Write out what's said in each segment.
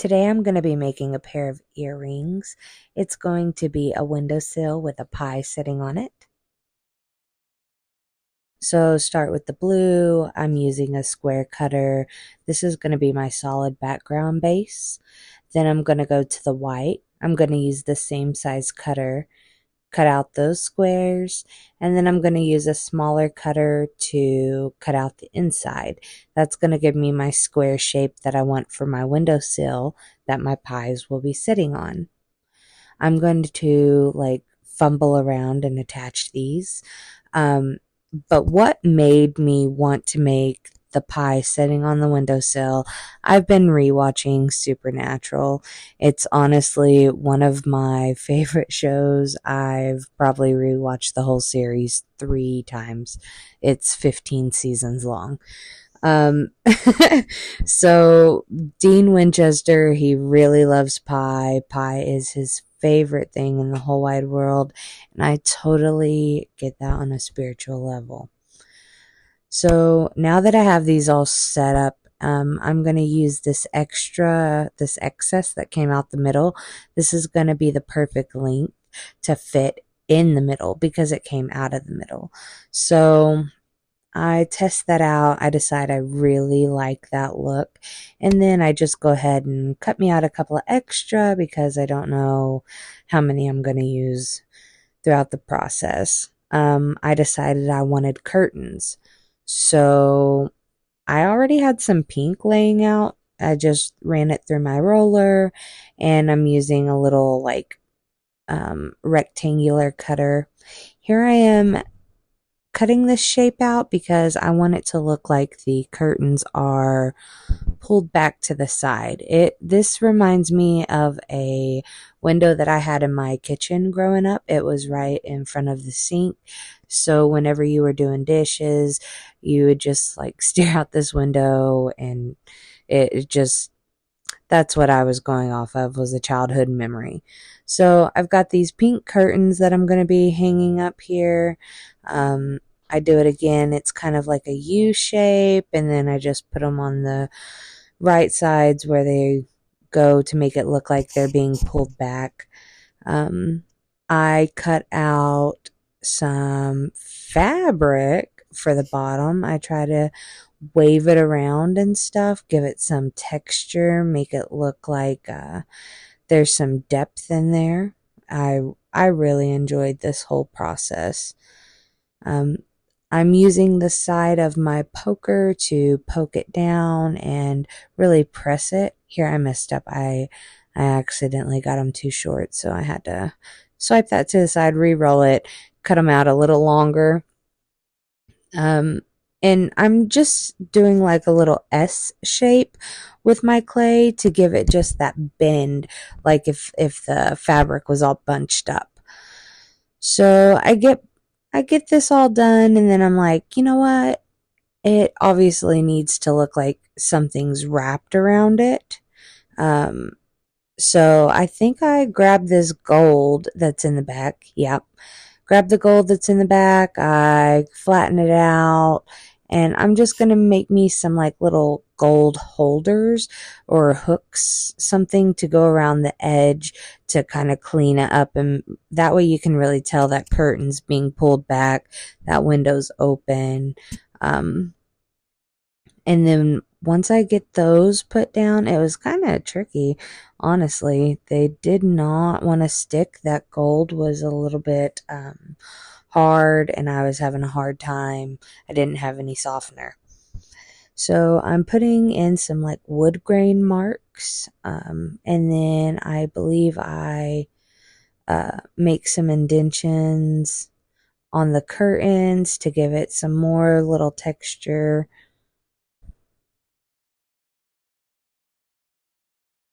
Today I'm going to be making a pair of earrings. It's going to be a windowsill with a pie sitting on it. So start with the blue. I'm using a square cutter. This is going to be my solid background base. Then I'm going to go to the white. I'm going to use the same size cutter, cut out those squares, and then I'm going to use a smaller cutter to cut out the inside. That's going to give me my square shape that I want for my windowsill that my pies will be sitting on. I'm going to fumble around and attach these. But what made me want to make the pie sitting on the windowsill? I've been rewatching Supernatural. It's honestly one of my favorite shows. I've probably rewatched the whole series 3 times. It's 15 seasons long. So Dean Winchester, he really loves pie. Pie is his favorite thing in the whole wide world, and I totally get that on a spiritual level. So now that I have these all set up, I'm going to use this excess that came out the middle. This is going to be the perfect length to fit in the middle because it came out of the middle. So I test that out. I decide I really like that look. And then I just go ahead and cut me out a couple of extra because I don't know how many I'm going to use throughout the process. I decided I wanted curtains. So I already had some pink laying out. I just ran it through my roller, and I'm using a little rectangular cutter. Here I am cutting this shape out because I want it to look like the curtains are pulled back to the side. This reminds me of a window that I had in my kitchen growing up. It was right in front of the sink. So whenever you were doing dishes, you would just stare out this window, and that's what I was going off of, was a childhood memory. So I've got these pink curtains that I'm going to be hanging up here. I do it again. It's kind of like a U shape, and then I just put them on the right sides where they go to make it look like they're being pulled back. I cut out some fabric for the bottom. I try to wave it around and stuff, give it some texture, make it look like there's some depth in there. I really enjoyed this whole process. I'm using the side of my poker to poke it down and really press it. Here I messed up. I accidentally got them too short, so I had to swipe that to the side, re-roll it, cut them out a little longer. And I'm just doing like a little S shape with my clay to give it just that bend, like if the fabric was all bunched up. So I get this all done, and then I'm like, you know what? It obviously needs to look like something's wrapped around it. So I think I grabbed this gold that's in the back. Yep. Grab the gold that's in the back. I flatten it out, and I'm just going to make me some little gold holders or hooks, something to go around the edge to kind of clean it up, and that way you can really tell that curtain's being pulled back, that window's open. And then once I get those put down, it was kind of tricky, honestly. They did not want to stick. That gold was a little bit hard, and I was having a hard time. I didn't have any softener. So I'm putting in some wood grain marks, and then I believe I make some indentions on the curtains to give it some more little texture.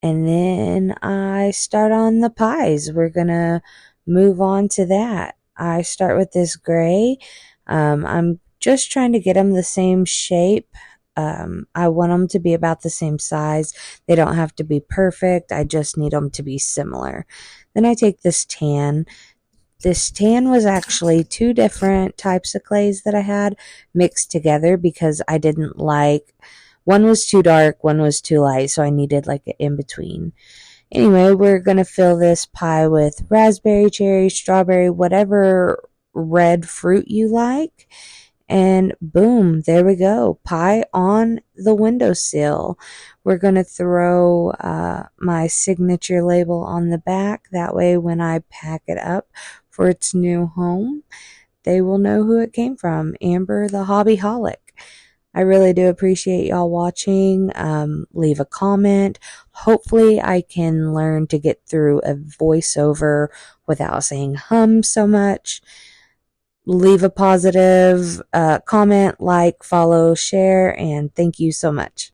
And then I start on the pies. We're going to move on to that. I start with this gray. I'm just trying to get them the same shape. I want them to be about the same size. They don't have to be perfect. I just need them to be similar. Then I take this tan. This tan was actually 2 different types of clays that I had mixed together because I didn't like One was too dark, one was too light, so I needed like an in-between. Anyway, we're going to fill this pie with raspberry, cherry, strawberry, whatever red fruit you like. And boom, there we go. Pie on the windowsill. We're going to throw my signature label on the back. That way, when I pack it up for its new home, they will know who it came from. Amber the Hobbyholic. I really do appreciate y'all watching. Leave a comment. Hopefully I can learn to get through a voiceover without saying hum so much. Leave a positive comment, like, follow, share, and thank you so much.